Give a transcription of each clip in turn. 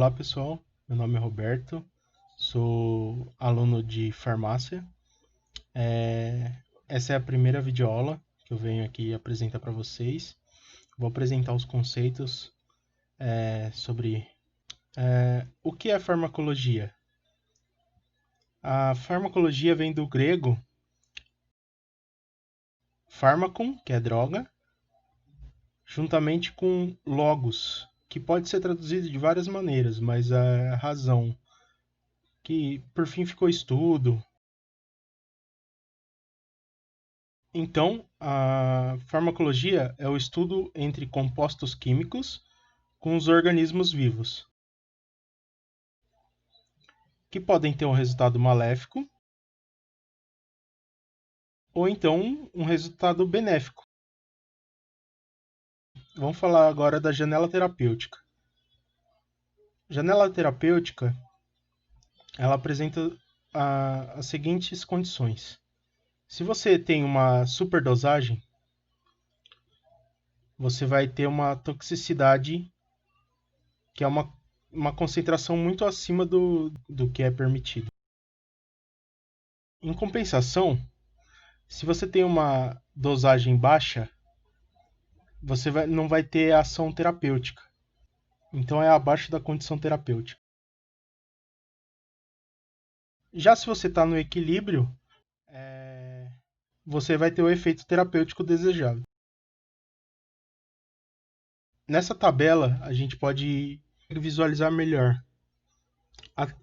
Olá pessoal, meu nome é Roberto, sou aluno de farmácia. Essa é a primeira videoaula que eu venho aqui apresentar para vocês. Vou apresentar os conceitos sobre o que é farmacologia. A farmacologia vem do grego pharmakon, que é droga, juntamente com logos, que pode ser traduzido de várias maneiras, mas a razão que por fim ficou estudo. Então, a farmacologia é o estudo entre compostos químicos com os organismos vivos, que podem ter um resultado maléfico ou então um resultado benéfico. Vamos falar agora da janela terapêutica. Janela terapêutica, ela apresenta as seguintes condições. Se você tem uma superdosagem, você vai ter uma toxicidade que é uma concentração muito acima do que é permitido. Em compensação, se você tem uma dosagem baixa, você não vai ter ação terapêutica. Então é abaixo da condição terapêutica. Já se você está no equilíbrio, você vai ter o efeito terapêutico desejado. Nessa tabela, a gente pode visualizar melhor.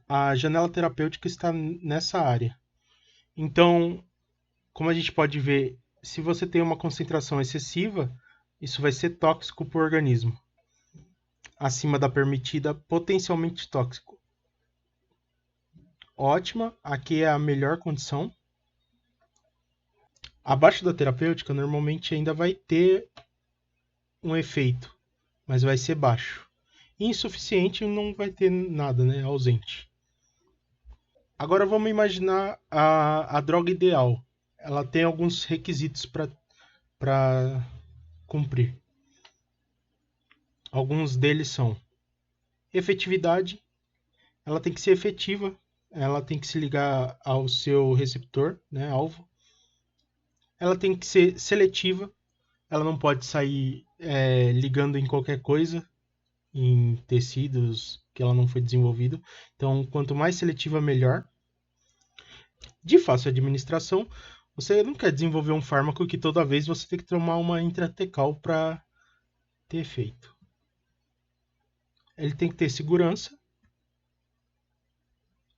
A janela terapêutica está nessa área. Então, como a gente pode ver, se você tem uma concentração excessiva, isso vai ser tóxico para o organismo. Acima da permitida, potencialmente tóxico. Ótima, aqui é a melhor condição. Abaixo da terapêutica, normalmente ainda vai ter um efeito, mas vai ser baixo. Insuficiente não vai ter nada, né? Ausente. Agora vamos imaginar a droga ideal. Ela tem alguns requisitos para cumprir. Alguns deles são efetividade, ela tem que ser efetiva, ela tem que se ligar ao seu receptor, né, alvo. Ela tem que ser seletiva, ela não pode sair ligando em qualquer coisa, em tecidos que ela não foi desenvolvida. Então, quanto mais seletiva, melhor. De fácil administração, você não quer desenvolver um fármaco que toda vez você tem que tomar uma intratecal para ter efeito. Ele tem que ter segurança,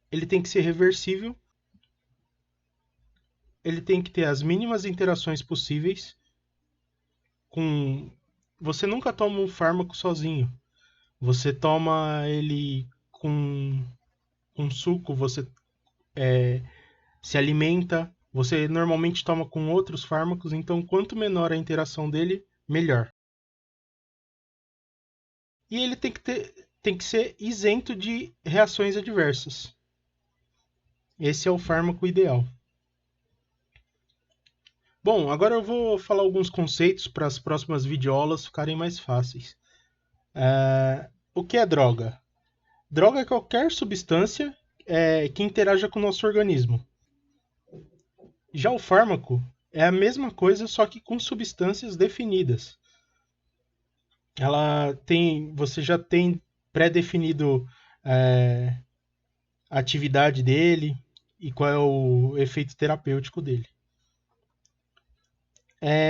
ele tem que ser reversível, ele tem que ter as mínimas interações possíveis com... Você nunca toma um fármaco sozinho. Você toma ele com suco, você se alimenta, você normalmente toma com outros fármacos, então quanto menor a interação dele, melhor. E ele tem que ser isento de reações adversas. Esse é o fármaco ideal. Bom, agora eu vou falar alguns conceitos para as próximas videoaulas ficarem mais fáceis. O que é droga? Droga é qualquer substância que interaja com o nosso organismo. Já o fármaco é a mesma coisa, só que com substâncias definidas. Você já tem pré-definido a atividade dele e qual é o efeito terapêutico dele.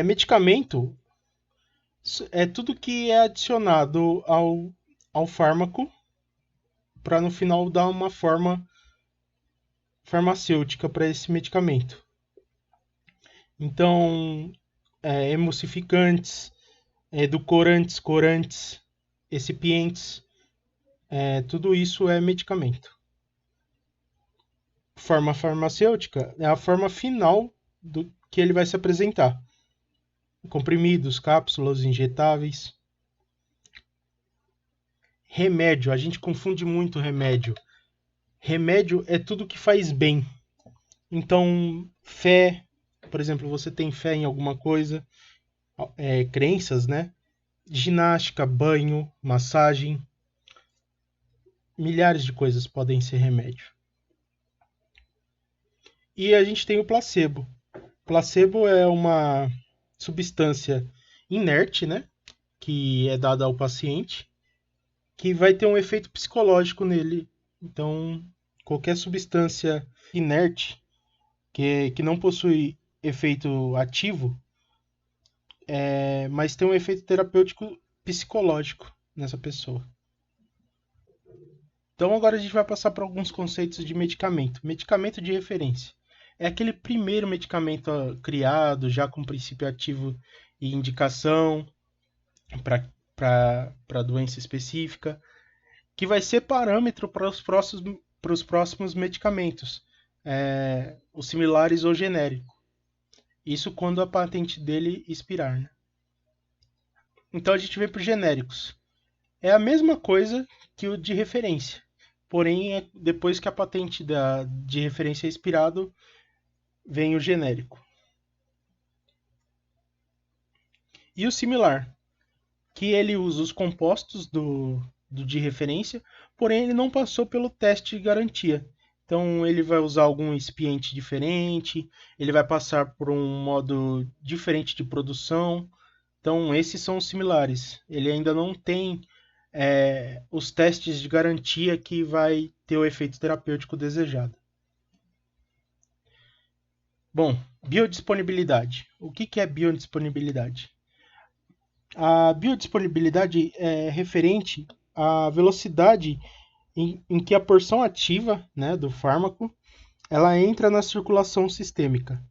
Medicamento é tudo que é adicionado ao fármaco para no final dar uma forma farmacêutica para esse medicamento. Então, emulsificantes, edulcorantes, corantes, excipientes, tudo isso é medicamento. Forma farmacêutica é a forma final do que ele vai se apresentar. Comprimidos, cápsulas, injetáveis. Remédio, a gente confunde muito remédio. Remédio é tudo que faz bem. Então, fé, por exemplo, você tem fé em alguma coisa, crenças, né? Ginástica, banho, massagem. milhares de coisas podem ser remédio. E a gente tem o placebo. Placebo é uma substância inerte, né, que é dada ao paciente, que vai ter um efeito psicológico nele. Então, qualquer substância inerte que não possui efeito ativo, mas tem um efeito terapêutico psicológico nessa pessoa. Então agora a gente vai passar por alguns conceitos de medicamento. Medicamento de referência. É aquele primeiro medicamento criado, já com princípio ativo e indicação para doença específica, que vai ser parâmetro para os próximos medicamentos, os similares ou genéricos. Isso quando a patente dele expirar. Né? Então a gente vem para os genéricos. É a mesma coisa que o de referência. Porém, depois que a patente de referência é expirado, vem o genérico. E o similar, que ele usa os compostos do de referência, porém ele não passou pelo teste de garantia. Então ele vai usar algum expiente diferente, ele vai passar por um modo diferente de produção. Então esses são os similares. Ele ainda não tem os testes de garantia que vai ter o efeito terapêutico desejado. Bom, biodisponibilidade. O que é biodisponibilidade? A biodisponibilidade é referente à velocidade em que a porção ativa, né, do fármaco ela entra na circulação sistêmica.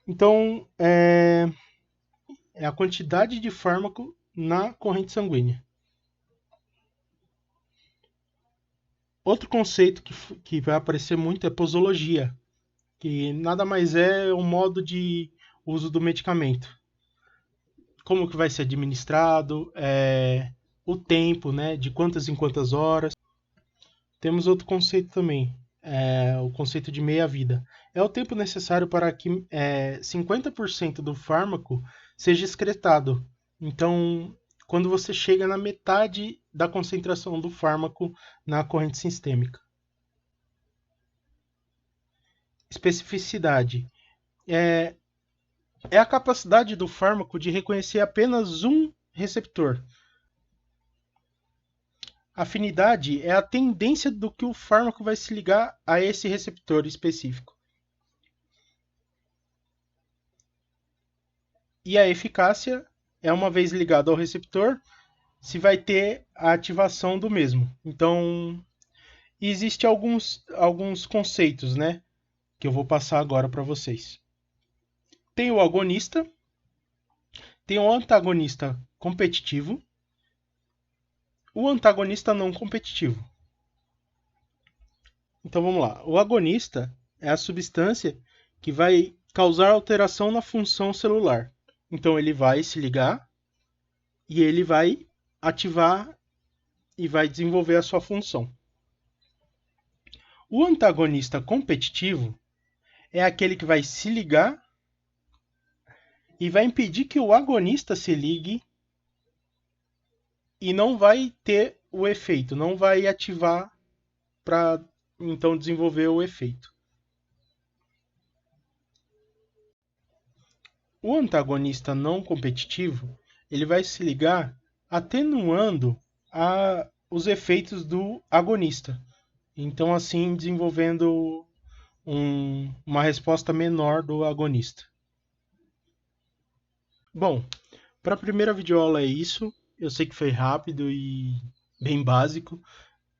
Então, é a quantidade de fármaco na corrente sanguínea. Outro conceito que vai aparecer muito é posologia, que nada mais é um modo de uso do medicamento. Como que vai ser administrado, o tempo, né, de quantas em quantas horas. Temos outro conceito também, o conceito de meia-vida. É o tempo necessário para que 50% do fármaco seja excretado. Então, quando você chega na metade da concentração do fármaco na corrente sistêmica. Especificidade. É a capacidade do fármaco de reconhecer apenas um receptor. Afinidade é a tendência do que o fármaco vai se ligar a esse receptor específico. E a eficácia é, uma vez ligado ao receptor, se vai ter a ativação do mesmo. Então, existem alguns conceitos, né, que eu vou passar agora para vocês. Tem o agonista, tem o antagonista competitivo, o antagonista não competitivo. Então vamos lá. O agonista é a substância que vai causar alteração na função celular. Então ele vai se ligar e ele vai ativar e vai desenvolver a sua função. O antagonista competitivo é aquele que vai se ligar e vai impedir que o agonista se ligue e não vai ter o efeito, não vai ativar para então desenvolver o efeito. O antagonista não competitivo, ele vai se ligar atenuando os efeitos do agonista. Então, assim, desenvolvendo uma resposta menor do agonista. Bom, para a primeira videoaula é isso. Eu sei que foi rápido e bem básico.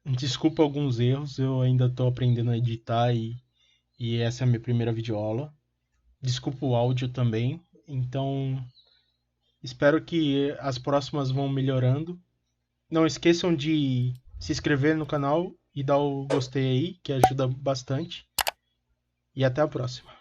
Desculpa alguns erros, eu ainda estou aprendendo a editar e essa é a minha primeira videoaula. Desculpa o áudio também. Então, espero que as próximas vão melhorando. Não esqueçam de se inscrever no canal e dar o gostei aí, que ajuda bastante. E até a próxima.